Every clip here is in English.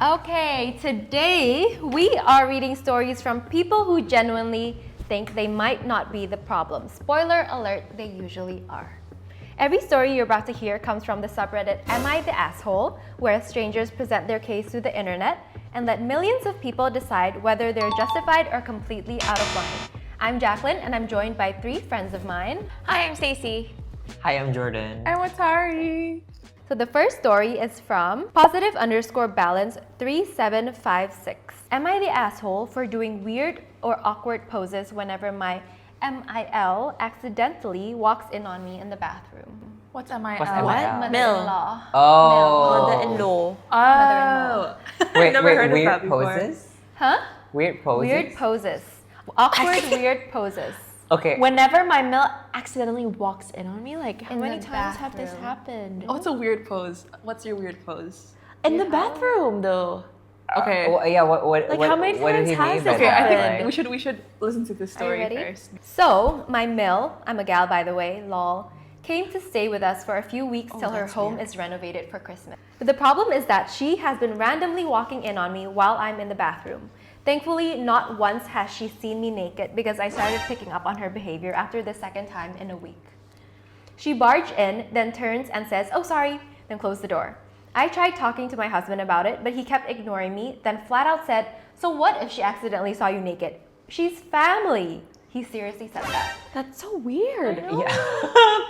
Okay, today we are reading stories from people who genuinely think they might not be the problem. Spoiler alert, they usually are. Every story you're about to hear comes from the subreddit Am I the Asshole?, where strangers present their case through the internet and let millions of people decide whether they're justified or completely out of line. I'm Jacqueline and I'm joined by 3 friends of mine. Hi, I'm Stacy. Hi, I'm Jordan. I'm Watari. So the first story is from +_balance 3756. Am I the asshole for doing weird or awkward poses whenever my MIL accidentally walks in on me in the bathroom? What's MIL? What's MIL? Mother-in-law. Oh. Mother-in-law. Mother-in-law. Wait, Never heard of weird that before. poses? Huh? Weird poses? Weird poses. Awkward, weird poses. Okay. Whenever my milk accidentally walks in on me, like how In many the times have this bathroom. happened? What's a weird pose? What's your weird pose? In the bathroom though. Okay. Well, yeah, what Like, how many what did he times mean by has Okay, that? I think happened? we should listen to this story ready? first. So, my Mill, I'm a gal by the way, lol, came to stay with us for a few weeks till her that's home weird. is renovated for Christmas. But the problem is that she has been randomly walking in on me while I'm in the bathroom. Thankfully, not once has she seen me naked because I started picking up on her behavior after the second time in a week. She barged in, then turns and says, "Oh, sorry," then closed the door. I tried talking to my husband about it, but he kept ignoring me, then flat out said, "So what if she accidentally saw you naked? She's family." He seriously said that. That's so weird. Yeah.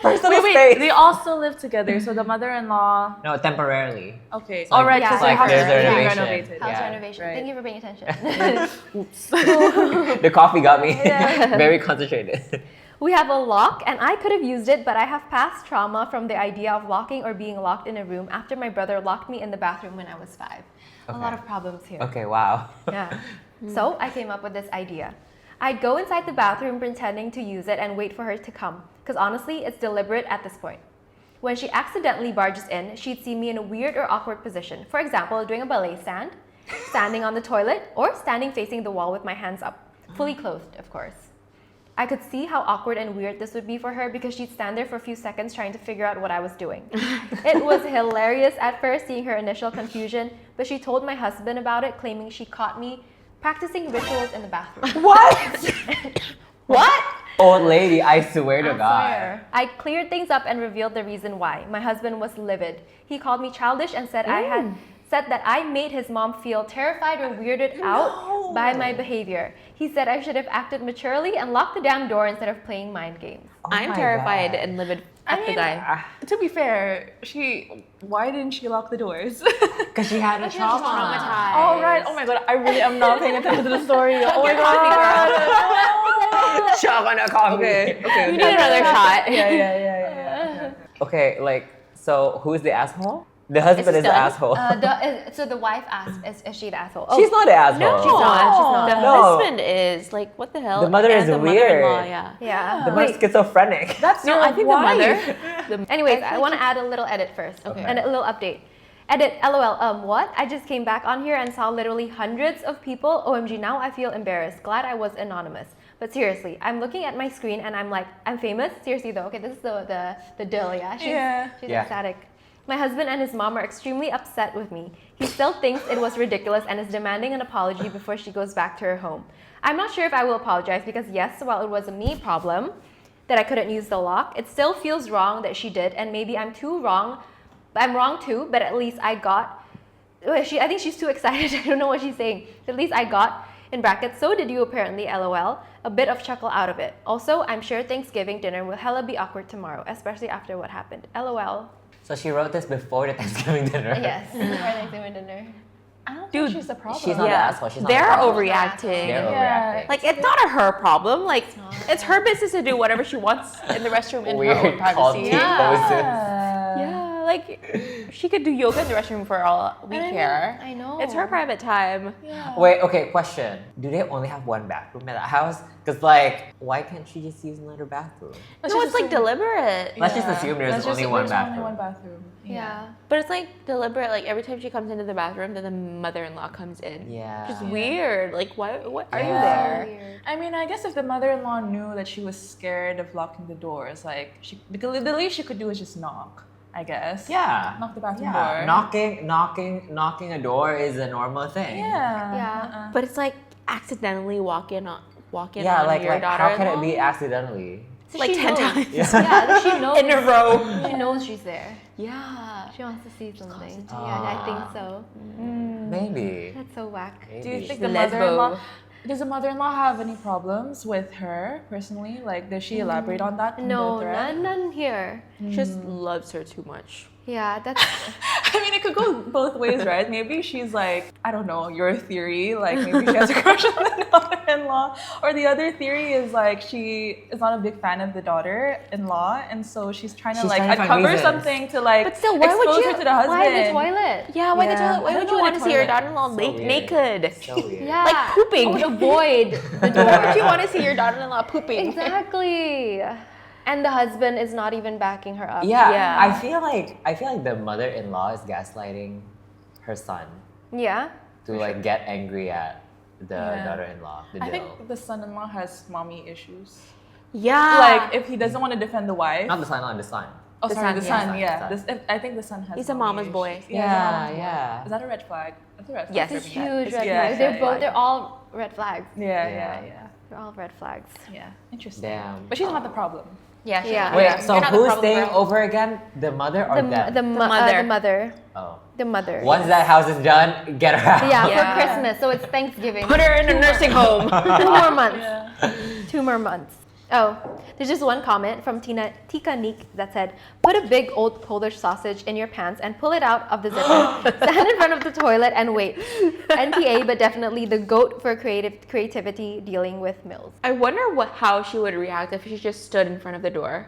Personal Wait, space. they also live together, so the mother-in-w. No, temporarily. Okay. It's like- Alright, Yeah, because like, her house there's is a being renovation. renovated. House Yeah, renovation. right. Thank you for paying attention. The coffee got me Yeah. very concentrated. We have a lock, and I could have used it, but I have past trauma from the idea of locking or being locked in a room after my brother locked me in the bathroom when I was 5. A lot Okay. of problems here. Okay, wow. Yeah. So I came up with this idea. I'd go inside the bathroom pretending to use it and wait for her to come, because honestly, it's deliberate at this point. When she accidentally barges in, she'd see me in a weird or awkward position. For example, doing a ballet stand, standing on the toilet, or standing facing the wall with my hands up, fully clothed, of course. I could see how awkward and weird this would be for her because she'd stand there for a few seconds trying to figure out what I was doing. It was hilarious at first seeing her initial confusion, but she told my husband about it, claiming she caught me practicing rituals in the bathroom. What? What? Old lady, I swear to I God. swear. I cleared things up and revealed the reason why. My husband was livid. He called me childish and said I had said that I made his mom feel terrified or weirded out by my behavior. He said I should have acted maturely and locked the damn door instead of playing mind games. Oh I'm my terrified God. and livid I at the mean, guy. To be fair, why didn't she lock the doors? Because she had a trauma. Traumatized. All right. Oh my god, I really am not paying attention to the story. Oh my god. Shock on a coffee. Okay. We need another shot. Yeah. Okay, like, so who's the asshole? The husband he is the done? asshole. So the wife asked, is she the asshole? She's not the asshole. No, She's not. The No. husband is like, what the hell? The mother And is the weird. mother-in-law, yeah. Yeah. The most schizophrenic. That's No, your I think wife. the mother. Anyways, I want to add a little edit first. Okay. And a little update. Edit, lol, what? I just came back on here and saw literally hundreds of people. OMG, now I feel embarrassed. Glad I was anonymous. But seriously, I'm looking at my screen and I'm like, I'm famous? Seriously though, okay, this is the dill, yeah? She's Yeah. ecstatic. My husband and his mom are extremely upset with me. He still thinks it was ridiculous and is demanding an apology before she goes back to her home. I'm not sure if I will apologize because yes, while it was a me problem that I couldn't use the lock, it still feels wrong that she did, and maybe I'm wrong too, but at least I got, I think she's too excited, I don't know what she's saying. At least I got, in brackets, so did you apparently, lol, a bit of chuckle out of it. Also, I'm sure Thanksgiving dinner will hella be awkward tomorrow, especially after what happened, lol. So she wrote this before the Thanksgiving dinner. Yes, for Thanksgiving dinner. I don't Dude, think she's the problem. She's not the asshole. She's not They're the problem. overreacting. They're Yeah. overreacting. Like, it's not her problem. Like, it's her business to do whatever she wants in the restroom in her own Weird privacy. culty poses. Yeah, like, she could do yoga in the restroom for all we care. I know. It's her private time. Wait, okay, question. Do they only have one bathroom at that house? Because, like, why can't she just use another bathroom? No, it's like deliberate. Let's just assume there's only one bathroom. Only one bathroom. Yeah. But it's like deliberate. Like, every time she comes into the bathroom, then the mother-in-law comes in. Yeah. Which is weird. Like, what are you Yeah. there? Weird. I mean, I guess if the mother-in-law knew that she was scared of locking the doors, like the least she could do is just knock. I guess. Yeah. Knock the bathroom Yeah. door. Knocking a door is a normal thing. Yeah. Yeah. But it's like accidentally walk in on Yeah, your like daughter. how can it be accidentally? So Like she 10 knows. times. Yeah, she knows. In a row. She knows she's there. Yeah. She wants to see something. Yeah, Ah. I think so. Maybe. That's so whack. Maybe. Do you think The the lesbo. mother-in-law? Does the mother-in-law have any problems with her personally? Like, does she elaborate on that? in the No, thread? none here. She just loves her too much. Yeah, that's I mean, it could go both ways, right? Maybe she's like, I don't know, your theory, like maybe she has a crush on the daughter-in-law. Or the other theory is like she is not a big fan of the daughter-in-law, and so she's trying to She's like trying to find uncover reasons. something to like but still, why expose would you? her to the husband. Why the toilet? Yeah, why the Yeah. toilet? Why I would don't you know want the to see your toilet. daughter-in-law So weird. naked? So weird. Yeah, Like pooping. I would avoid the door. Why would you want to see your daughter-in-law pooping? Exactly. And the husband is not even backing her up. Yeah, Yeah. I feel like the mother-in-law is gaslighting her son Yeah. to like get angry at the Yeah. daughter-in-law. The I think Dill. the son-in-law has mommy issues. Yeah. Like if he doesn't want to defend the wife. Not the son, the son. Oh, The sorry, son, the yeah. son. Yeah, The son. I think the son has. He's a mommy mama's boy. issues. Yeah, he's a mama's boy. yeah. Is that a red flag? That's a red flag. Yes. for It's me. huge red yeah, flags. They're yeah, both. yeah. They're all red flags. Yeah, Yeah. yeah. They're all red flags. Yeah. Interesting. Damn. But she's not the problem. Yeah. Yeah. Wait, Yeah. so You're not the who's problem, staying girl. over again? The mother or them? The mother. mother. Oh. The mother. Once that house is done, get her out. Yeah, Yeah. for Christmas. So it's Thanksgiving. Put her in a nursing home. 2 more months. Yeah. 2 more months. Oh, there's just one comment from Tika Neek that said, "Put a big old Polish sausage in your pants and pull it out of the zipper. Stand in front of the toilet and wait." NTA, but definitely the goat for creativity dealing with mills. I wonder how she would react if she just stood in front of the door.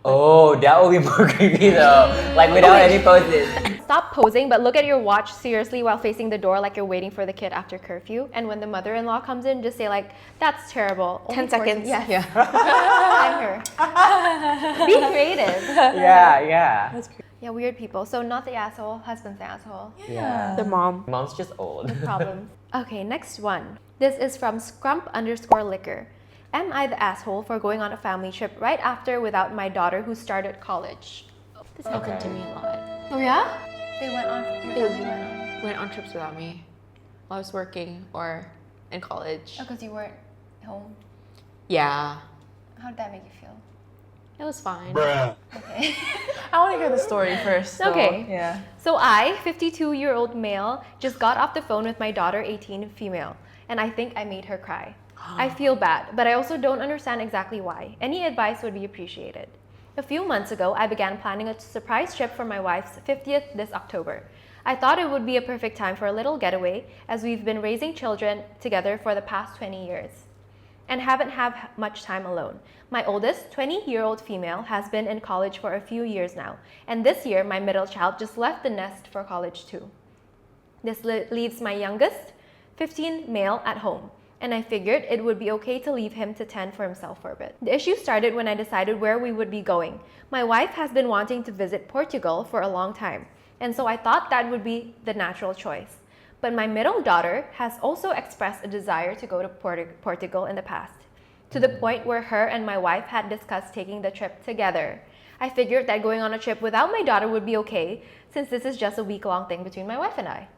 Oh, that would be more creepy though. Like without any poses. Stop posing, but look at your watch seriously while facing the door like you're waiting for the kid after curfew. And when the mother-in-law comes in, just say like, "That's terrible." 10 Only 4 seconds. Yes. Yeah. I'm her. Be creative. Yeah. That's creepy. Yeah, weird people. So not the asshole, husband's the asshole. Yeah. The mom. Mom's just old. Problems. Okay, next one. This is from Scrump_liquor. Am I the asshole for going on a family trip right after without my daughter who started college? This happened to Okay. me a lot. Oh yeah? They went on. They went on trips without me while I was working or in college. because you weren't home. Yeah. How did that make you feel? It was fine. Okay. I want to hear the story first. So, Okay. Yeah. So I, 52-year-old male, just got off the phone with my daughter, 18, female, and I think I made her cry. I feel bad, but I also don't understand exactly why. Any advice would be appreciated. A few months ago, I began planning a surprise trip for my wife's 50th this October. I thought it would be a perfect time for a little getaway, as we've been raising children together for the past 20 years and haven't had much time alone. My oldest, 20-year-old female, has been in college for a few years now, and this year my middle child just left the nest for college too. This leaves my youngest, 15 male, at home, and I figured it would be okay to leave him to tend for himself for a bit. The issue started when I decided where we would be going. My wife has been wanting to visit Portugal for a long time, and so I thought that would be the natural choice. But my middle daughter has also expressed a desire to go to Portugal in the past, to the point where her and my wife had discussed taking the trip together. I figured that going on a trip without my daughter would be okay, since this is just a week-long thing between my wife and I.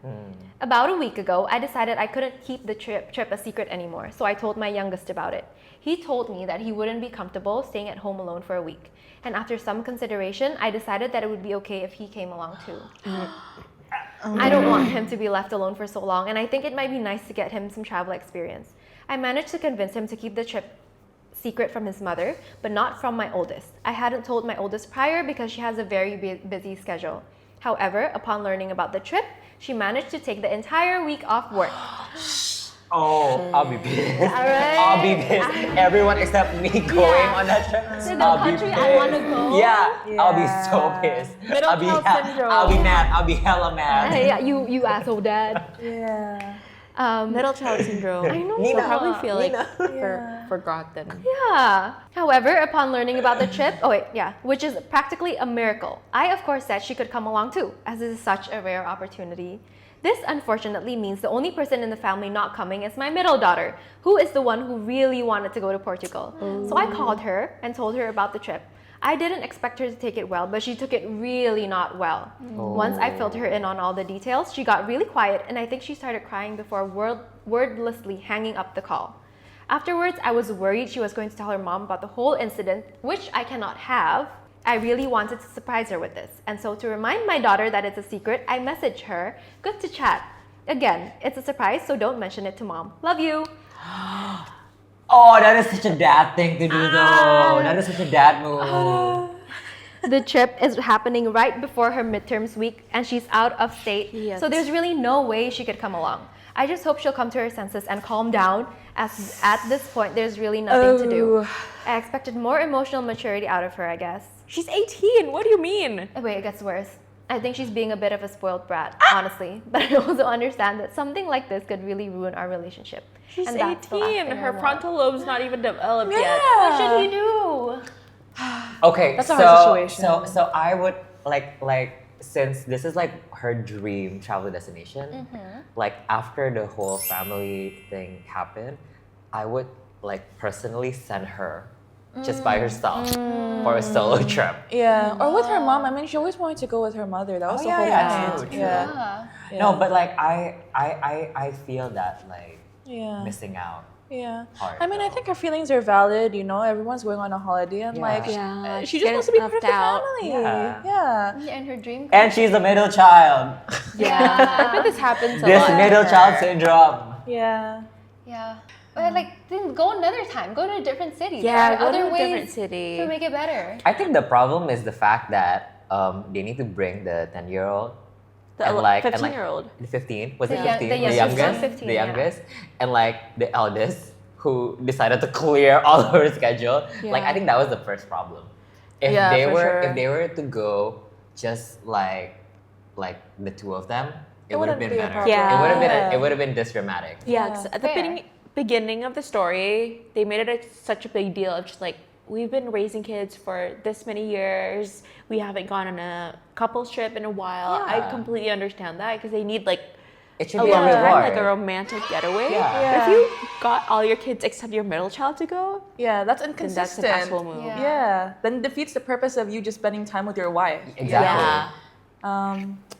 About a week ago, I decided I couldn't keep the trip a secret anymore, so I told my youngest about it. He told me that he wouldn't be comfortable staying at home alone for a week, and after some consideration, I decided that it would be okay if he came along too. I don't want him to be left alone for so long, and I think it might be nice to get him some travel experience. I managed to convince him to keep the trip secret from his mother, but not from my oldest. I hadn't told my oldest prior because she has a very busy schedule. However, upon learning about the trip, she managed to take the entire week off work. Oh, I'll be pissed. Alright. I'll be pissed. Everyone except me going on that trip. To the I'll be country I pissed. wanna go? Yeah, I'll be so pissed. Middle I'll be child syndrome. I'll be mad. I'll be hella mad. Yeah, you asshole dad. Yeah. Middle child syndrome. I know. She'll probably feel like Yeah. forgotten. Yeah. However, upon learning about the trip, which is practically a miracle, I of course said she could come along too, as this is such a rare opportunity. This unfortunately means the only person in the family not coming is my middle daughter, who is the one who really wanted to go to Portugal. So I called her and told her about the trip. I didn't expect her to take it well, but she took it really not well. Once I filled her in on all the details, she got really quiet, and I think she started crying before wordlessly hanging up the call. Afterwards, I was worried she was going to tell her mom about the whole incident, which I cannot have. I really wanted to surprise her with this. And so to remind my daughter that it's a secret, I messaged her, "Good to chat. Again, it's a surprise, so don't mention it to mom. Love you." Oh, that is such a dad thing to do though. That is such a dad move. The trip is happening right before her midterms week and she's out of state. Yes. So there's really no way she could come along. I just hope she'll come to her senses and calm down, as at this point there's really nothing to do. I expected more emotional maturity out of her, I guess. She's 18. What do you mean? Wait, it gets worse. I think she's being a bit of a spoiled brat, honestly. But I also understand that something like this could really ruin our relationship. She's And that's the last 18. thing I Her want. frontal lobe's not even developed yet. What should he do? Okay, That's a hard situation. So I would like since this is like her dream travel destination, like after the whole family thing happened, I would like personally send her just by herself for a solo trip. Yeah, or with her mom. I mean, she always wanted to go with her mother. That was the whole point. true. Yeah. No, but like I feel that like Yeah. missing out. Yeah. Hard, I mean, I though. think her feelings are valid. You know, everyone's going on a holiday, and Yeah. like, Yeah, she she's just wants to be getting part of the left out. family. Yeah. Yeah. And her dream. And she's a middle child. Yeah, I bet this happens a This lot. middle for child her. syndrome. Yeah. Yeah. But like, then go another time. Go to a different city. Yeah, there go are to other a ways different city. to make it better. I think the problem is the fact that they need to bring the 10-year-old The and like 15-year-old. The 15 was The it young- 15? the The youngest youngest, one, 15, the yeah. youngest, and like the eldest who decided to clear all of her schedule. Like I Yeah. think that was the first problem. If Yeah, they for were sure. if they were to go just like the two of them, it would have wouldn't been be a better. problem. Yeah. It would have been Yeah. it would have been this dramatic. Yeah, 'cause at the Fair. beginning of the story, they made it such a big deal of just like, we've been raising kids for this many years. We haven't gone on a couples trip in a while. I Yeah. completely understand that because they need like It should a be a long time, reward. like a romantic getaway. Yeah. But if you got all your kids except your middle child to go, Yeah, that's then inconsistent. that's an actual move. Yeah. Yeah. Then defeats the purpose of you just spending time with your wife. Exactly. Yeah.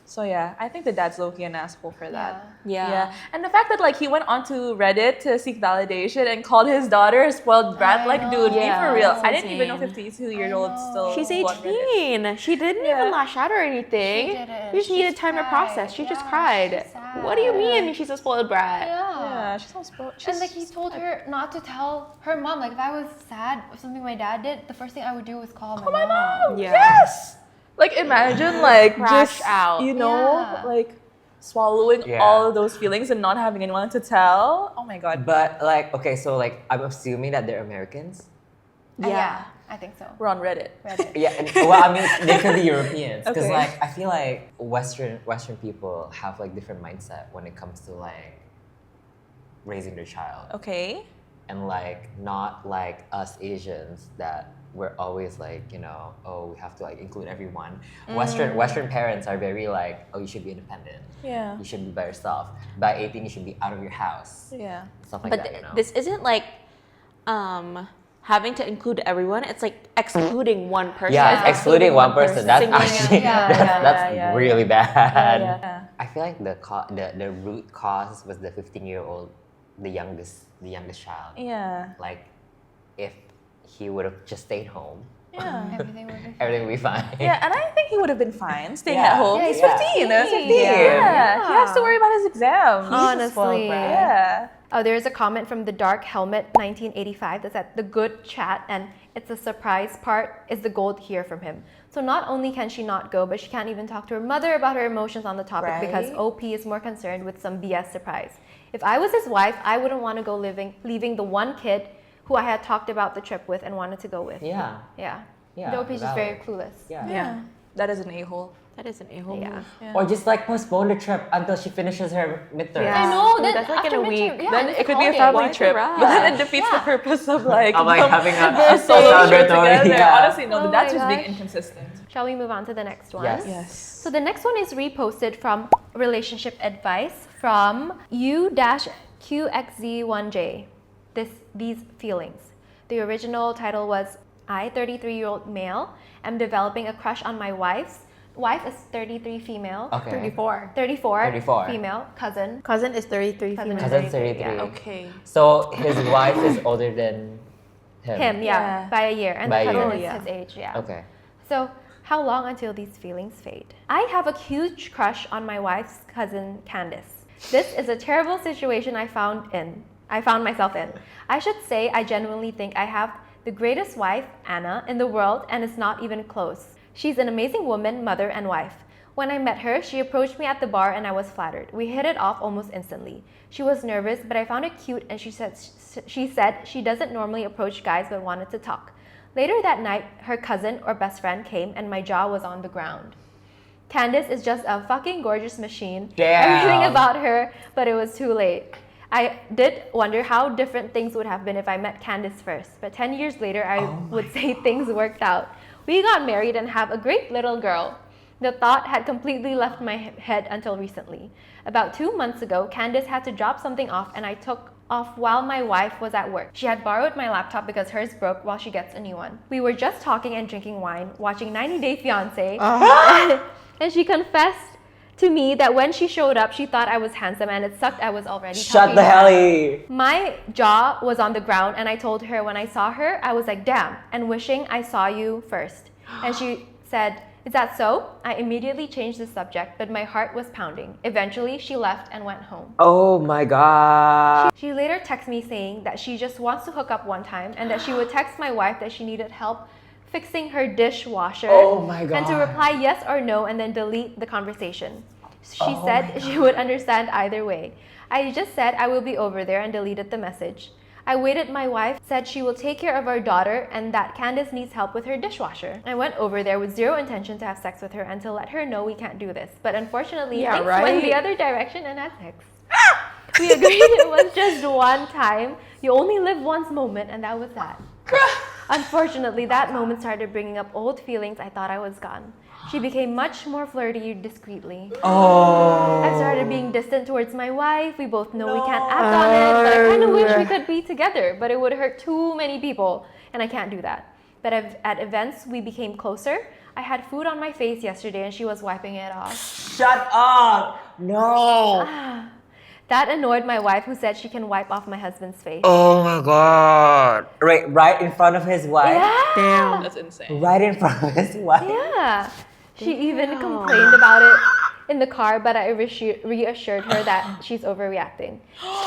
So yeah, I think the dad's low-key an asshole for that. Yeah. And the fact that like he went onto Reddit to seek validation and called his daughter a spoiled brat, I like know. dude, be Yeah, for real. that's I didn't even know insane. 52-year-olds still She's go on Reddit. 18. She didn't Yeah. even lash out or anything. She didn't. You just She needed just time to cried. process. She just Yeah, cried. she's sad. What do you mean she's a spoiled brat? Yeah, she's not spoiled. And like he told her not to tell her mom. Like if I was sad of something my dad did, the first thing I would do was call my my mom. Yeah. Yes. Like imagine like Crash just out. you know, Yeah. like swallowing Yeah. all of those feelings and not having anyone to tell. Oh my god. But like okay, so like I'm assuming that they're Americans. Yeah, I think so. We're on Reddit. Reddit. Yeah, well, I mean, they could be Europeans because, Okay. like, I feel like Western people have like different mindset when it comes to like raising their child, Okay. and like not like us Asians that we're always like oh we have to like include everyone. Western parents are very like oh you should be independent, Yeah. you should be by yourself. By 18 you should be out of your house, Yeah. stuff like But that. this isn't like having to include everyone. It's like excluding one person. Yeah, it's excluding one person. That's Singling actually out. that's Yeah. really bad. Yeah. I feel like the root cause was the 15-year-old, the youngest child. Yeah. Like, if he would have just stayed home, Yeah. Everything would be fine. everything would be fine. Yeah, and I think he would have been fine staying Yeah. at home. Yeah, he's he's 15. 15. Yeah. He has to worry about his exams. Honestly. Yeah. Oh, there is a comment from the Dark Helmet 1985 that said the good chat and it's the surprise part is the gold here from him. So not only can she not go, but she can't even talk to her mother about her emotions on the topic because Right. OP is more concerned with some BS surprise. If I was his wife, I wouldn't want to go leaving the one kid who I had talked about the trip with and wanted to go with. Yeah. Yeah. Yeah, The OP is just very valid. clueless. Yeah. Yeah. That is an a-hole. That is an a-hole Yeah. move. Yeah. Or just like postpone the trip until she finishes her midterm. Yeah. I know. Dude, Then that's like in after a week. midterm, yeah, Then it's it could be a holiday. family Why the trip, rush? but then it defeats the Yeah. purpose of like, Of, like, having a their solo trip celebratory, together. yeah. Honestly, no, Oh that's my just being gosh. inconsistent. Shall we move on to the next one? Yes. Yes. So the next one is reposted from Relationship Advice from U-QXZ1J. These feelings. The original title was I, 33-year-old male, am developing a crush on my wife is 33 female. Okay. 34. 34 female cousin. Cousin is 33 Cousin female. Cousin's 33. Yeah. Okay. So his wife is older than him. Him, yeah, Yeah. by a year, and By the a cousin year. is Yeah. his age. Yeah. Okay. So, how long until these feelings fade? I have a huge crush on my wife's cousin, Candice. This is a terrible situation I found myself in. I should say I genuinely think I have the greatest wife, Anna, in the world, and it's not even close. She's an amazing woman, mother, and wife. When I met her, she approached me at the bar and I was flattered. We hit it off almost instantly. She was nervous, but I found it cute, and she said she doesn't normally approach guys but wanted to talk. Later that night, her cousin or best friend came and my jaw was on the ground. Candice is just a fucking gorgeous machine. Damn. Everything about her, but it was too late. I did wonder how different things would have been if I met Candice first, but 10 years later, I would say things worked out. We got married and have a great little girl. The thought had completely left my head until recently. About 2 months ago, Candice had to drop something off and I took off while my wife was at work. She had borrowed my laptop because hers broke while she gets a new one. We were just talking and drinking wine, watching 90 Day Fiancé, and she confessed to me that when she showed up, she thought I was handsome and it sucked I was already Shut talking the to her. hell up. My jaw was on the ground and I told her when I saw her, I was like, damn, and wishing I saw you first. And she said, is that so? I immediately changed the subject, but my heart was pounding. Eventually, she left and went home. Oh my god. She later texted me saying that she just wants to hook up one time and that she would text my wife that she needed help fixing her dishwasher. Oh my And to God. reply yes or no and then delete the conversation. She said she would understand either way. I just said I will be over there and deleted the message. I waited. My wife said she will take care of our daughter and that Candice needs help with her dishwasher. I went over there with zero intention to have sex with her and to let her know we can't do this. But unfortunately, Yeah, things right? went the other direction and had sex. We agreed it was just one time. You only live once moment, and that was that. Unfortunately, that moment started bringing up old feelings. I thought I was gone. She became much more flirty discreetly. Oh. I started being distant towards my wife. We both know we can't act on it, but I kind of wish we could be together, but it would hurt too many people, and I can't do that. But at events, we became closer. I had food on my face yesterday, and she was wiping it off. Shut up. No. That annoyed my wife, who said she can wipe off my husband's face. Oh my god. Right in front of his wife. Yeah. Damn. That's insane. Right in front of his wife. Yeah. She even complained about it in the car, but I reassured her that she's overreacting.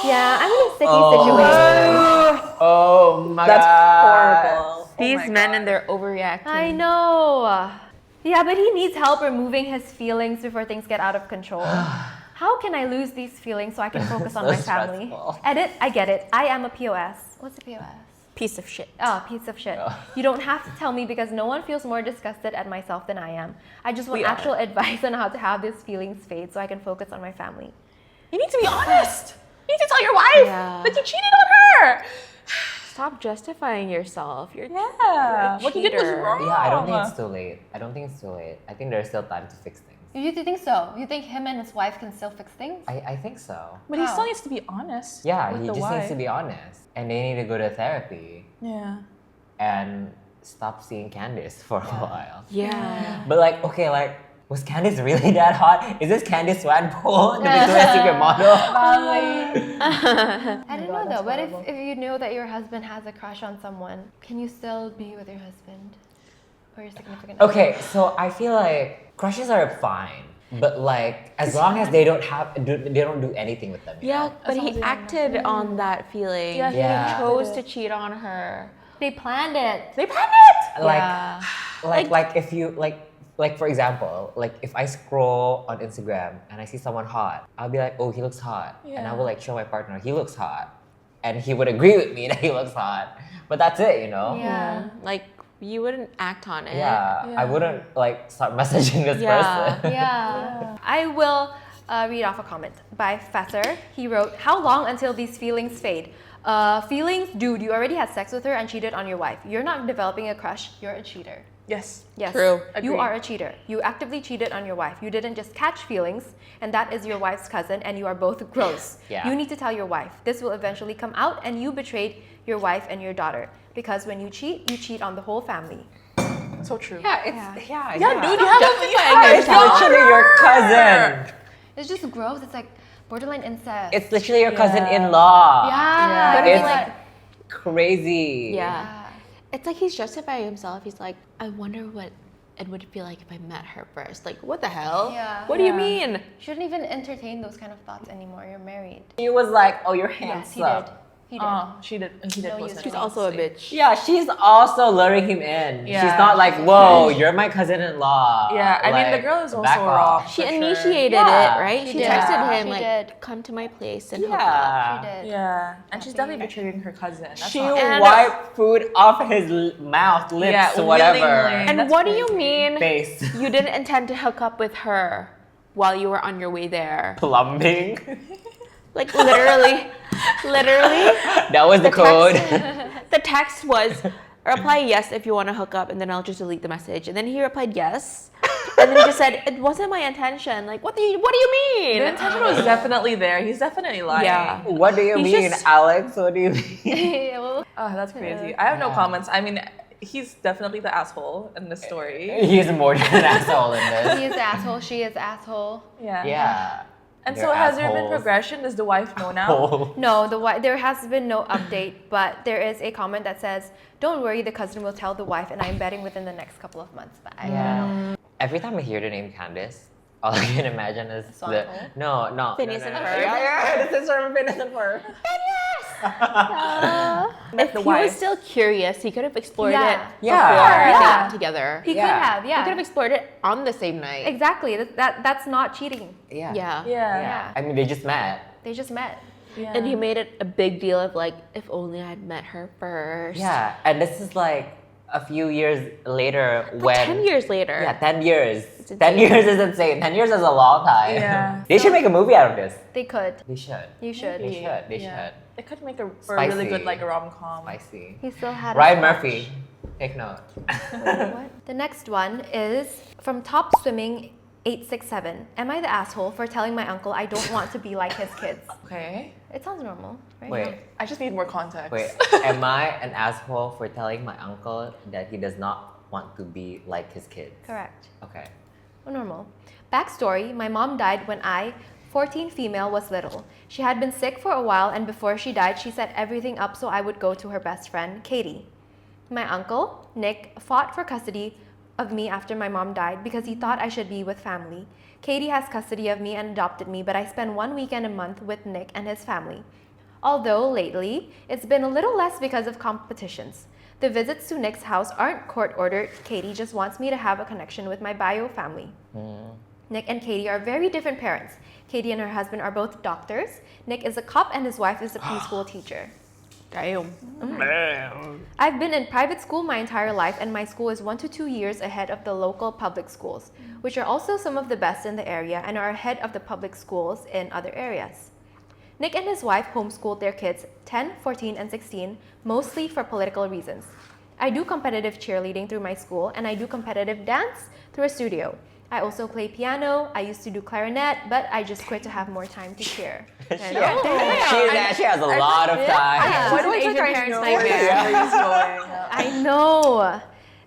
Yeah, I'm in a sticky situation. Oh my That's god. horrible. These Oh my men God. and their overreacting. I know. Yeah, but he needs help removing his feelings before things get out of control. How can I lose these feelings so I can focus on So my family? stressful. Edit, I get it. I am a POS. What's a POS? Piece of shit. Oh, piece of shit. You don't have to tell me because no one feels more disgusted at myself than I am. I just want We are. actual advice on how to have these feelings fade so I can focus on my family. You need to be honest. You need to tell your wife Yeah. that you cheated on her. Stop justifying yourself. You're Yeah. a What you did was cheater. wrong. Yeah, I don't think it's too late. I don't think it's too late. I think there's still time to fix things. You think so? You think him and his wife can still fix things? I think so. But he How? still needs to be honest. Yeah, with he the just wife. needs to be honest. And they need to go to therapy Yeah. and stop seeing Candice for a while. Yeah. But like, okay, like, was Candice really that hot? Is this Candice Swanpool, the Victoria's Secret model? I don't know God, though, that's but horrible. if you know that your husband has a crush on someone, can you still be with your husband or your significant other? Okay, so I feel like crushes are fine, but like as long as they don't do anything with them. you Yeah, know? but long as he you don't acted on that feeling. Yeah, he Yeah. He chose to cheat on her. They planned it. They planned it. Like, Yeah. like if you like for example, like if I scroll on Instagram and I see someone hot, I'll be like, oh, he looks hot, and I Yeah. will like show my partner he looks hot, and he would agree with me that he looks hot. But that's it, you know. Yeah. Like, you wouldn't act on it. Yeah, I Yeah. wouldn't like start messaging this Yeah. person. Yeah. I will read off a comment by Fesser. He wrote, how long until these feelings fade? Feelings, dude, you already had sex with her and cheated on your wife. You're not developing a crush, you're a cheater. Yes. Yes. True. You Agree. are a cheater. You actively cheated on your wife. You didn't just catch feelings, and that is your wife's cousin, and you are both gross. Yeah. You need to tell your wife. This will eventually come out, and you betrayed your wife and your daughter. because when you cheat on the whole family. So true. Yeah, it's Yeah, dude, you have Definitely to hard. It's literally your cousin. It's just gross. It's like borderline incest. It's literally your Yeah. cousin-in-law. yeah. Yeah. But It's like, crazy. Yeah. It's like he's justifying himself. He's like, I wonder what it would be like if I met her first. Like, what the hell? Yeah. What do you Yeah. mean? you shouldn't even entertain those kind of thoughts anymore. You're married. He was like, oh, you're Yes, handsome. he did. He did. He did. No post use. it, She's also a honestly. bitch. Yeah, she's also luring him in. Yeah. She's not like, whoa, you're my cousin-in-law. Yeah, I mean, the Like, girl is back also off. wrong. She for sure. initiated Yeah. it, right? She She did. texted him She like, did. "Come to my place and hook up." Yeah. She did. Yeah, and she's definitely Happy. betraying her cousin. That's She not- And- wiped food off his mouth, lips, Yeah, whatever. willingly. And That's what do you crazy. mean? Face. You didn't intend to hook up with her while you were on your way there? Plumbing. Like literally. That was the code. The text was reply yes if you want to hook up, and then I'll just delete the message. And then he replied yes, and then he just said it wasn't my intention. Like what do you mean? The intention was definitely there. He's definitely lying. Yeah. What do you He's mean, just- Alex? What do you mean? Yeah, well, Oh, that's crazy. I have no Yeah. comments. I mean, he's definitely the asshole in this story. He's more than an asshole in this. he is asshole. She is asshole. Yeah. Yeah. And They're so, has there been assholes. progression? Does the wife know now? Oh. No, there has been no update, but there is a comment that says, "Don't worry, the cousin will tell the wife, and I'm betting within the next couple of months." But I don't know. Every time I hear the name Candace, all I can imagine is Song the Hole? no. Phineas no, and no, no. Ferb. Yeah, this is from Phineas and Ferb. If the he was wife. still curious, he could have explored Yeah. it Yeah. before they Yeah. got together. He Yeah. could have, He yeah. could have explored it on the same night. Exactly. That's not cheating. Yeah. Yeah. Yeah. Yeah. I mean, they just met. They just met. Yeah. And he made it a big deal of like, if only I had met her first. Yeah, and this is like a few years later But when 10 years later. Yeah, 10 years. It's 10 insane. years is insane. 10 years is a long time. Yeah. They should make a movie out of this. They could. They should. You should. They should. They Yeah. should. It could make for a really good Spicy. rom-com. Spicy. He still had a Ryan scotch. Murphy. Take note. What? The next one is from Top Swimming 867. Am I the asshole for telling my uncle I don't want to be like his kids? Okay. It sounds normal, right? Wait. I just need more context. Wait, am I an asshole for telling my uncle that he does not want to be like his kids? Correct. Okay. Oh, normal. Backstory, my mom died when I, 14 female, was little. She had been sick for a while, and before she died, she set everything up so I would go to her best friend, Katie. My uncle, Nick, fought for custody of me after my mom died because he thought I should be with family. Katie has custody of me and adopted me, but I spend one weekend a month with Nick and his family. Although lately, it's been a little less because of competitions. The visits to Nick's house aren't court-ordered. Katie just wants me to have a connection with my bio family. Nick and Katie are very different parents. Katie and her husband are both doctors. Nick is a cop and his wife is a preschool teacher. Damn. I've been in private school my entire life, and my school is 1 to 2 years ahead of the local public schools, which are also some of the best in the area and are ahead of the public schools in other areas. Nick and his wife homeschooled their kids 10, 14, and 16, mostly for political reasons. I do competitive cheerleading through my school, and I do competitive dance through a studio. I also play piano. I used to do clarinet, but I just quit to have more time to cheer. She has a lot of time. Why do I Asian think I parents' know nightmare. where he's going? I know.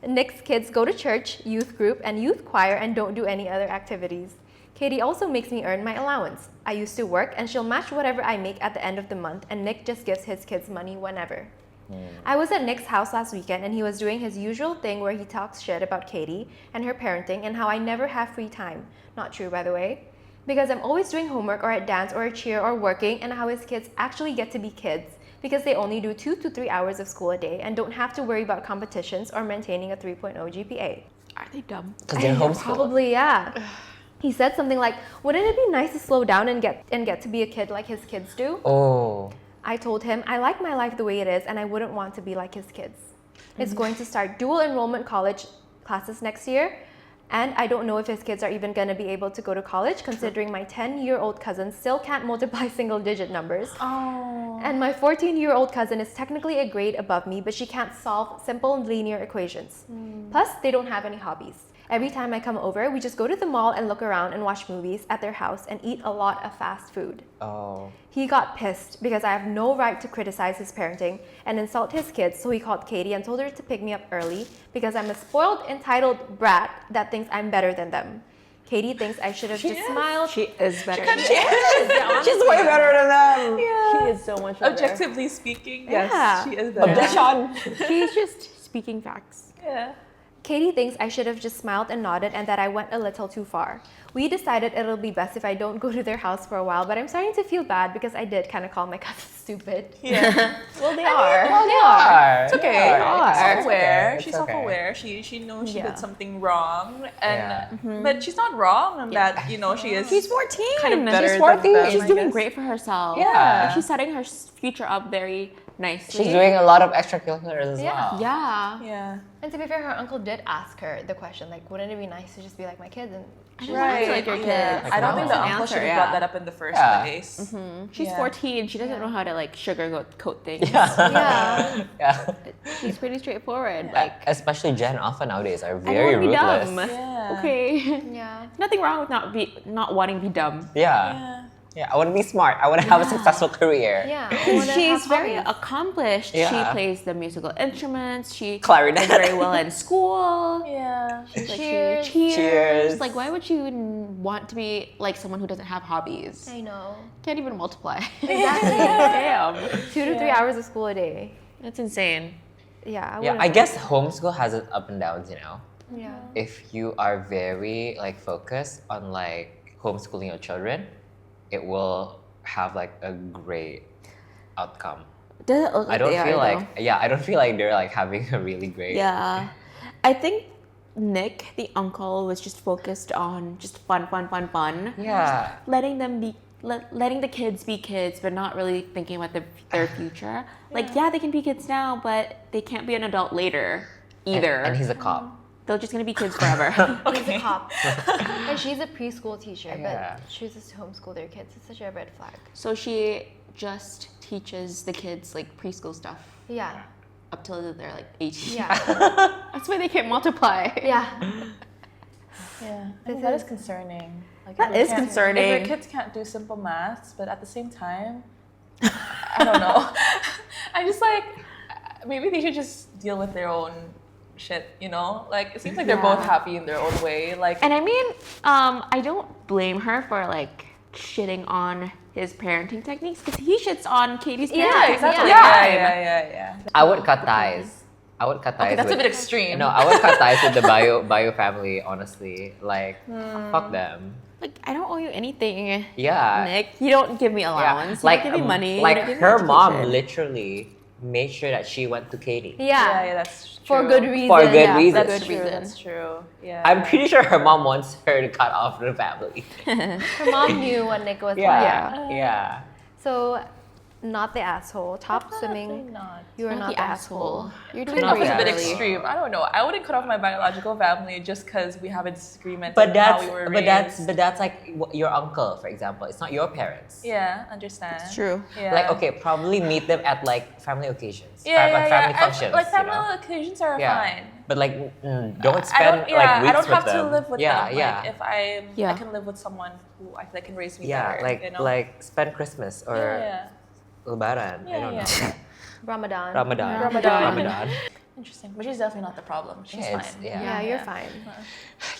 Nick's kids go to church, youth group, and youth choir and don't do any other activities. Katie also makes me earn my allowance. I used to work and she'll match whatever I make at the end of the month, and Nick just gives his kids money whenever. I was at Nick's house last weekend and he was doing his usual thing where he talks shit about Katie and her parenting and how I never have free time. Not true, by the way. Because I'm always doing homework or at dance or a cheer or working, and how his kids actually get to be kids because they only do 2 to 3 hours of school a day and don't have to worry about competitions or maintaining a 3.0 GPA. Are they dumb? Because they're homeschooled. Probably, yeah. He said something like, "Wouldn't it be nice to slow down and get to be a kid like his kids do?" Oh. I told him I like my life the way it is and I wouldn't want to be like his kids. It's going to start dual enrollment college classes next year, and I don't know if his kids are even going to be able to go to college, considering my 10-year-old cousin still can't multiply single-digit numbers. Oh. And my 14-year-old cousin is technically a grade above me, but she can't solve simple linear equations. Plus, they don't have any hobbies. Every time I come over, we just go to the mall and look around and watch movies at their house and eat a lot of fast food. Oh. He got pissed because I have no right to criticize his parenting and insult his kids, so he called Katie and told her to pick me up early because I'm a spoiled, entitled brat that thinks I'm better than them. Katie thinks I should have just smiled. She is better. She is. She's way better than them. Yeah. She is so much better. Objectively speaking, yes, Yeah. she is better. Objection. She's just speaking facts. Yeah. Katie thinks I should have just smiled and nodded and that I went a little too far. We decided it'll be best if I don't go to their house for a while, but I'm starting to feel bad because I did kind of call my cousins stupid. Yeah. Well, they are. Well, they are. It's okay. They are. She's self-aware. It's She's okay. self-aware. She knows she Yeah. did something wrong, and Yeah. but she's not wrong in that she is. She's 14. Kind of better She's than 14. them, She's I doing guess. great for herself. Yeah. And she's setting her future up very nicely. She's doing a lot of extracurriculars as Yeah. well. Yeah. Yeah. And to be fair, her uncle did ask her the question, like, wouldn't it be nice to just be like my kids? And I she just want to like your Yeah. kids. I don't think the That's an uncle answer, should have yeah. brought that up in the first Yeah. place. She's Yeah. 14. She doesn't know how to like sugarcoat things. Yeah. Yeah. She's pretty straightforward. Like, Like, especially Gen Alpha nowadays are I don't very want to be ruthless. dumb. Yeah. Okay. Yeah. Nothing wrong with not wanting to be dumb. Yeah. Yeah. Yeah. I want to be smart. I want to have a successful career. Yeah. I wanna She's have very hobbies. accomplished. Yeah. She plays the musical instruments. She Clarinet. does very well in school. Yeah. Like, she Cheers. cheers. Cheers. Like, why would you want to be like someone who doesn't have hobbies? I know. Can't even multiply. Exactly. Damn. 2 to 3 hours of school a day. That's insane. Yeah. Yeah. I guess homeschool has its up and downs, you know. Yeah. If you are very like focused on like homeschooling your children, it will have like a great outcome. Does it look I like don't they feel are, like I don't feel like they're like having a really great. Yeah. I think Nick, the uncle, was just focused on just fun. Yeah. Letting them be, letting the kids be kids, but not really thinking about their future. Like, yeah, they can be kids now, but they can't be an adult later either. And he's a cop. They're just gonna be kids forever. He's a cop. And she's a preschool teacher, Yeah. but chooses to homeschool their kids. It's such a red flag. So she just teaches the kids like preschool stuff Yeah. up till they're like 18. Yeah. That's why they can't multiply. Yeah. Yeah. This That is- is concerning. Like, That if they is can't- concerning. If your kids can't do simple maths, but at the same time, I don't know. I just like maybe they should just deal with their own shit, you know? Like it seems like they're both Yeah. happy in their own way. Like And I mean, I don't blame her for like shitting on his parenting techniques because he shits on Katie's parenting. Yeah, exactly. Yeah. Yeah. I would cut ties. I would cut ties. Okay, that's a with, bit extreme. No, I would cut ties with the bio family. Honestly, like fuck them. Like, I don't owe you anything, Yeah. Nick. You don't give me allowance. Like you don't give me money. you Like don't give me her mom education. literally made sure that she went to Katie. Yeah. that's true. For good reason. For good yeah. reason. That's Good true. reason. That's true. Yeah. I'm pretty sure her mom wants her to cut off the family. Her mom knew what Nick was like. Yeah. Yeah. So, not the asshole. Top swimming. not. You are not the asshole. You're I doing think that was great. a bit Really. extreme. I don't know. I wouldn't cut off my biological family just because we have a disagreement But on that's how we were but raised. that's like your uncle, for example. It's not your parents. Yeah, understand. It's true. Yeah. Like okay, probably meet them at like family occasions. Yeah, yeah, like family yeah. functions. Like you family know? occasions are Yeah. fine. But like don't I spend don't, yeah, like weeks I don't have with them. to live with yeah, them. Yeah, Like, if I Yeah. can live with someone who I feel like can raise me yeah. better. Like you know? like spend Christmas or yeah. Lebaran. I Yeah, don't yeah. know. Ramadan. Ramadan. Ramadan. Interesting. But she's definitely not the problem. She's Yeah, it's- fine. yeah. Yeah, you're Yeah. fine.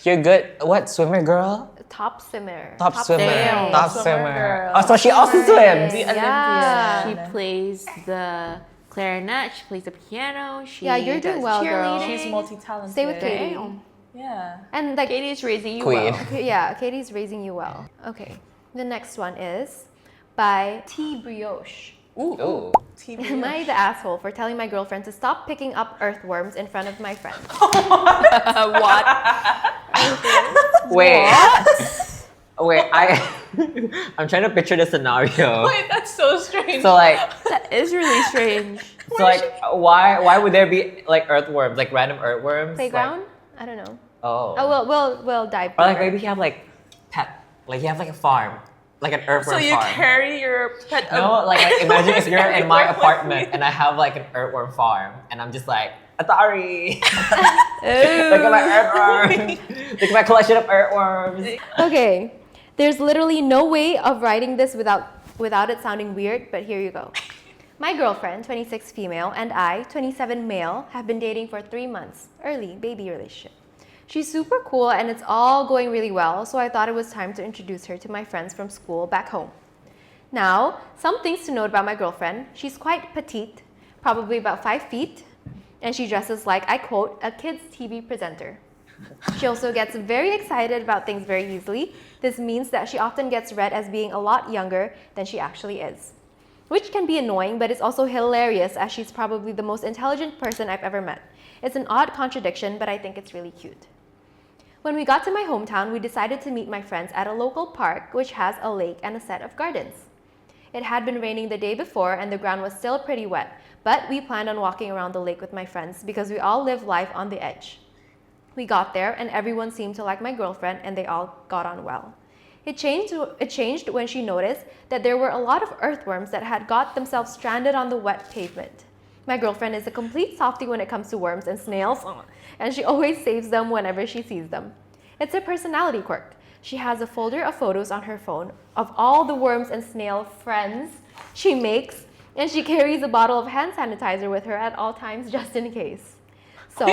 You're good. What swimmer girl? Top swimmer. Top swimmer. Damn. Top Swimmer swimmer. girl. Oh, so she also swims. The Yeah. She Olympian. plays the clarinet. She plays the piano. She Yeah, you're doing does well, girl. cheerleading. She's multi-talented. Stay with Katie. Damn. Yeah. And like, Katie's raising you Queen. well. yeah, Katie's raising you well. Okay. The next one is by T Brioche. Ooh. TV. Am I the asshole for telling my girlfriend to stop picking up earthworms in front of my friends? What? Wait. Wait, I'm trying to picture the scenario. Wait, that's so strange. So like That is really strange. so like why would there be like earthworms, like random earthworms? Playground? Like, I don't know. oh. Oh, we'll dive. Or like deeper. maybe you have like like you have like a farm, like an earthworm So you farm. carry your pet. No, like imagine if you're in my apartment and I have like an earthworm farm and I'm just like Atari. Look at my earthworms. Look at my collection of earthworms. Okay, there's literally no way of writing this without it sounding weird, but here you go. My girlfriend, 26 female, and I, 27 male, have been dating for 3 months. Early baby relationship. She's super cool and it's all going really well, so I thought it was time to introduce her to my friends from school back home. Now, some things to note about my girlfriend. She's quite petite, probably about 5 feet, and she dresses like, I quote, a kid's TV presenter. She also gets very excited about things very easily. This means that she often gets read as being a lot younger than she actually is, which can be annoying, but it's also hilarious as she's probably the most intelligent person I've ever met. It's an odd contradiction, but I think it's really cute. When we got to my hometown, we decided to meet my friends at a local park which has a lake and a set of gardens. It had been raining the day before and the ground was still pretty wet, but we planned on walking around the lake with my friends because we all live life on the edge. We got there and everyone seemed to like my girlfriend and they all got on well. It changed when she noticed that there were a lot of earthworms that had got themselves stranded on the wet pavement. My girlfriend is a complete softie when it comes to worms and snails, and she always saves them whenever she sees them. It's a personality quirk. She has a folder of photos on her phone of all the worms and snail friends she makes, and she carries a bottle of hand sanitizer with her at all times just in case. So,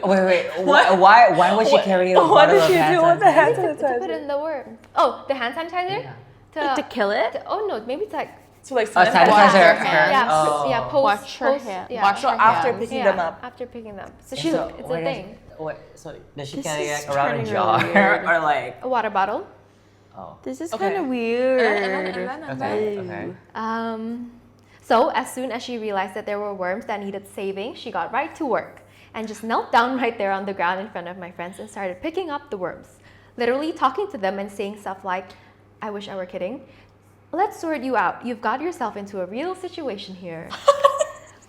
Wait. Why would she carry a bottle What did of she hand do with the hand to put sanitizer? in the worm. Oh, the hand sanitizer? Yeah. To kill it? Oh no, maybe it's like To like Oh, sanitize sanitize her her hands. yeah, Oh. yeah, Wash her post, hand. yeah. Wash So her after hands. picking Yeah, them up. after picking them. So And she, so it's where a does- thing. So does she This carry is like around a turning jar really weird. or like? A water bottle. Oh. This is Okay. kind of weird. Okay. So as soon as she realized that there were worms that needed saving, she got right to work and just knelt down right there on the ground in front of my friends and started picking up the worms, literally talking to them and saying stuff like, I wish I were kidding. Let's sort you out. You've got yourself into a real situation here.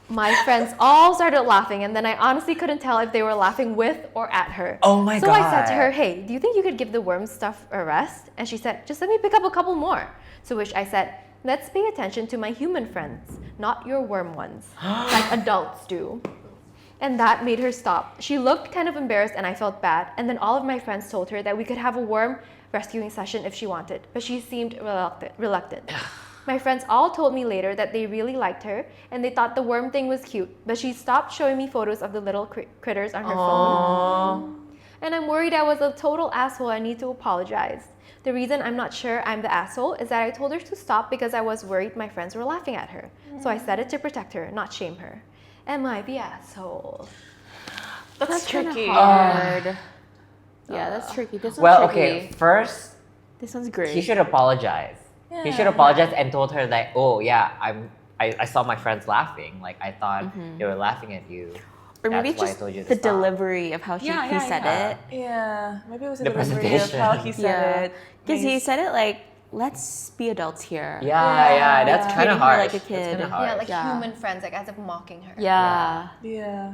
My friends all started laughing, and then I honestly couldn't tell if they were laughing with or at her. Oh my So I said to God. her, hey, do you think you could give the worm stuff a rest? And she said, just let me pick up a couple more. To which I said, let's pay attention to my human friends, not your worm ones, like adults do. And that made her stop. She looked kind of embarrassed and I felt bad. And then all of my friends told her that we could have a worm rescuing session if she wanted, but she seemed reluctant. My friends all told me later that they really liked her and they thought the worm thing was cute, but she stopped showing me photos of the little critters on her phone. And I'm worried I was a total asshole. I need to apologize. The reason I'm not sure I'm the asshole is that I told her to stop because I was worried my friends were laughing at her. So I said it to protect her, not shame her. Am I the asshole? That's kinda tricky. hard. Yeah, that's tricky. This one's Well, tricky. okay. First, This one's great. he should apologize. He should apologize and told her like, oh yeah, I saw my friends laughing. Like I thought they were laughing at you. or maybe That's it's why I just told you to the stop. delivery of how he said it. Yeah, maybe it was the The delivery of presentation. how he said it. Because he He's- said it like, let's be adults here. Yeah, that's kind Treating of her hard. like a kid. Yeah, like Yeah. human friends, like as if mocking her. Yeah. Yeah.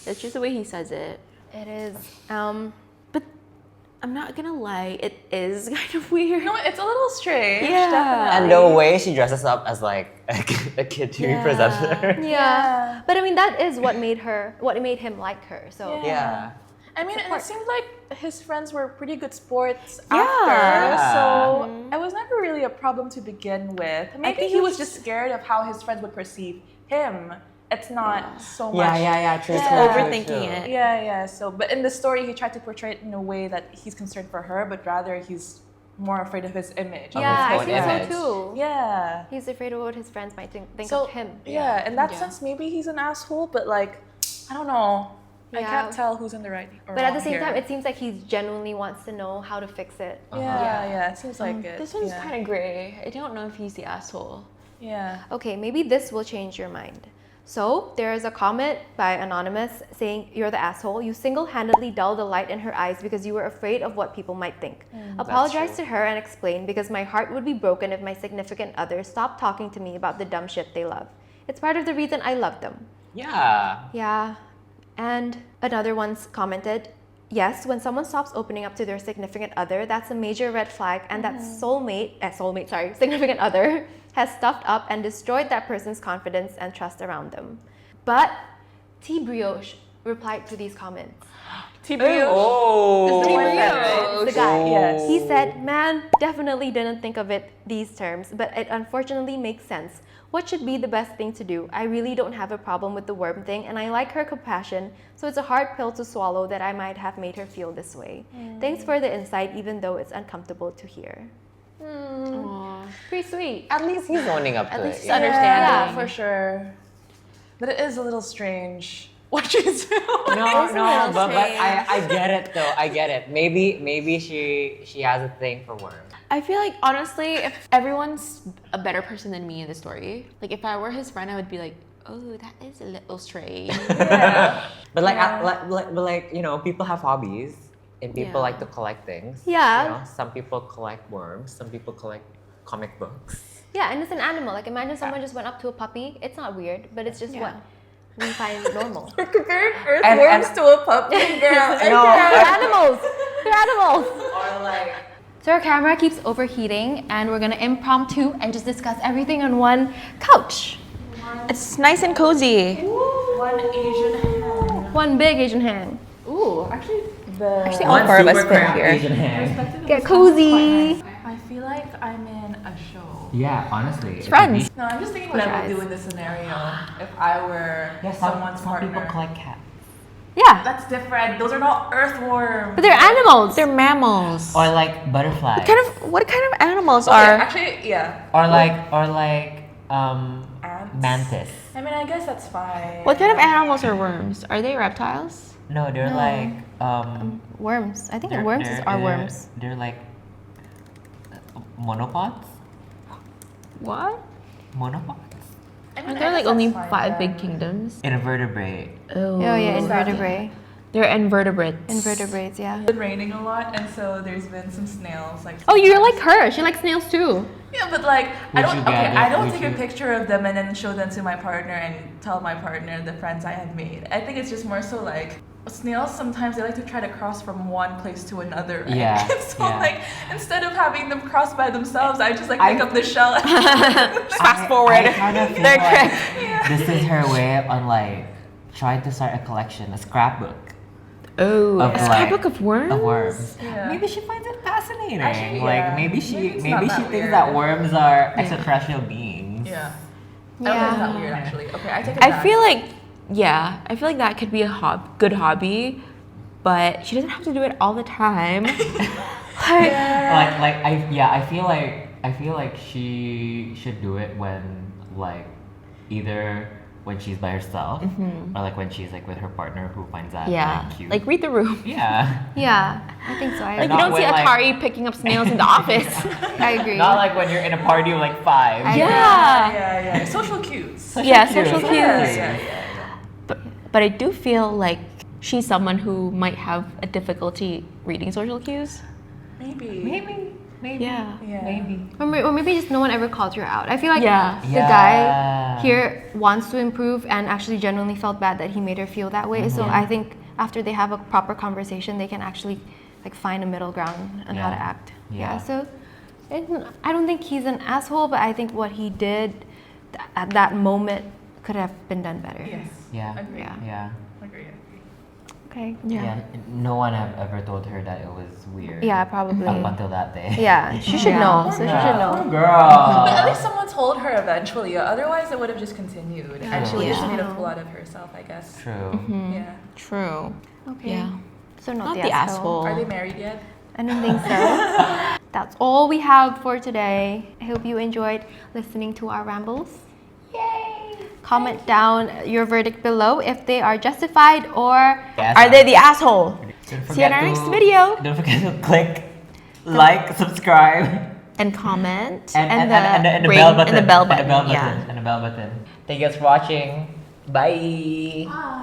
It's just the way he says it. It is. But I'm not gonna lie, it is kind of weird. No, it's a little strange. Yeah. Definitely. And the way she dresses up as like a kid TV Yeah. presenter. Yeah. But I mean, that is what made him like her. So Yeah. I mean, and it seemed like his friends were pretty good sports Yeah. after, so it was never really a problem to begin with. Maybe think he it was was just scared of how his friends would perceive him. It's not so much. Yeah, true. Just true, overthinking true. it. Yeah. So, but in the story, he tried to portray it in a way that he's concerned for her, but rather he's more afraid of his image. yeah, I own think image. so too. Yeah. He's afraid of what his friends might think So of him. yeah, in that Yeah. sense, maybe he's an asshole, but like, I don't know. I Yeah. can't tell who's in the right or But at the wrong same here. time, it seems like he genuinely wants to know how to fix it. Yeah, it seems like it. This one's yeah. kind of gray. I don't know if he's the asshole. Yeah. Okay, maybe this will change your mind. So, there is a comment by Anonymous saying, you're the asshole. You single-handedly dulled the light in her eyes because you were afraid of what people might think. Apologize to her and explain because my heart would be broken if my significant other stopped talking to me about the dumb shit they love. It's part of the reason I love them. Yeah. Yeah. And another one's commented, yes, when someone stops opening up to their significant other, that's a major red flag, and that significant other has stuffed up and destroyed that person's confidence and trust around them. But T Brioche, replied to these comments. TBO. Oh. It's the It's boyfriend, right? the guy. Yes. He said, "Man, definitely didn't think of it these terms, but it unfortunately makes sense. What should be the best thing to do? I really don't have a problem with the worm thing, and I like her compassion, so it's a hard pill to swallow that I might have made her feel this way. Thanks for the insight, even though it's uncomfortable to hear." Aw. Pretty sweet. At least he's owning up to least it. he's understanding. Yeah, for sure. But it is a little strange what she's doing. No, but I get it though. I get it. Maybe she has a thing for worms. I feel like honestly, if everyone's a better person than me in the story, like if I were his friend, I would be like, oh, that is a little strange. Yeah. But like you know, people have hobbies and people Yeah. like to collect things. Yeah. You know, some people collect worms. Some people collect comic books. Yeah, and it's an animal. Like imagine someone just went up to a puppy. It's not weird, but it's just what we find normal. We're comparing And- earthworms to a puppy, girl. No, They're animals. They're animals. or like. So our camera keeps overheating, and we're gonna impromptu and just discuss everything on one couch. It's nice and cozy. One Asian hand. One big Asian hand. Ooh, actually, Actually, One all four of us super fit cramped here. Asian hand. Get cozy. I feel like I'm in a show. Yeah, honestly. it's Friends. No, I'm just thinking what I would do in this scenario if I were someone's partner. collect cats. Yeah, That's different. Those are not earthworms. but they're animals. They're mammals. Or like butterflies. What kind of animals Okay, are? actually, yeah. Or like Ants? mantis. I mean, I guess that's fine. What kind of animals are worms? Are they reptiles? No, they're like Worms. I think they're- worms they're- are they're- worms. They're like monopods. What? Monopods. I mean, Aren't I there like guess only that's fine 5 then. big kingdoms? Invertebrate. Oh. Oh yeah, What's that? invertebrate. They're invertebrates. Invertebrates, yeah. It's been raining a lot, and so there's been some snails. Like Oh, you're like her. She likes snails too. yeah, but like I Would don't. you Okay, get it? I don't Would take you- a picture of them and then show them to my partner and tell my partner the friends I have made. I think it's just more so like snails. Sometimes they like to try to cross from one place to another. Right? Yeah, so yeah. like instead of having them cross by themselves, I just like I- pick up the shell. Fast forward. I kind of feel They're like quick. this is her way on like trying to start a collection, a scrapbook Oh, Of a like- scrapbook of worms? of worms. Yeah. Maybe she finds it fascinating. Actually, Like yeah. maybe she Maybe it's maybe not she that thinks weird. that worms are extraterrestrial beings. Yeah. I don't think it's that weird actually. Okay, I take it I back. feel like, yeah, I feel like that could be a good hobby, but she doesn't have to do it all the time. I feel like she should do it when like either when she's by herself or like when she's like with her partner who finds that Yeah, like cute. like read the room. yeah. Yeah, I think so. I Like agree. you don't Not see when, like- Atari picking up snails in the office. I agree. Not like when you're in a party of like 5. I- Yeah. yeah. Social cues. Yeah, social cues. Yeah. But I do feel like she's someone who might have a difficulty reading social cues. Maybe. Yeah. Yeah. Or maybe just no one ever called her out. I feel like Yeah. the guy here wants to improve and actually genuinely felt bad that he made her feel that way. So I think after they have a proper conversation, they can actually like find a middle ground on how to Yeah. act. Yeah. So I don't think he's an asshole, but I think what he did at that moment could have been done better. Yes. Yeah. Agree. Yeah. Yeah. Agree. Okay. Yeah. No one have ever told her that it was weird. Yeah, probably. Up until that day. Yeah, she should know. So she should know. Girl. But at least someone told her eventually. Otherwise, it would have just continued. And she just Yeah. made a fool out of herself, I guess. True. Yeah. True. Okay. Yeah. So not, Not the asshole. Are they married yet? I don't think so. That's all we have for today. I hope you enjoyed listening to our rambles. Yay! Comment down your verdict below if they are justified or Are they the asshole? Don't See you in forget our next to- video. Don't forget to click, like, subscribe, And comment. and the ring bell button. And the bell button. And the bell button. Yeah. And the bell button. Thank you guys for watching. Bye. Bye.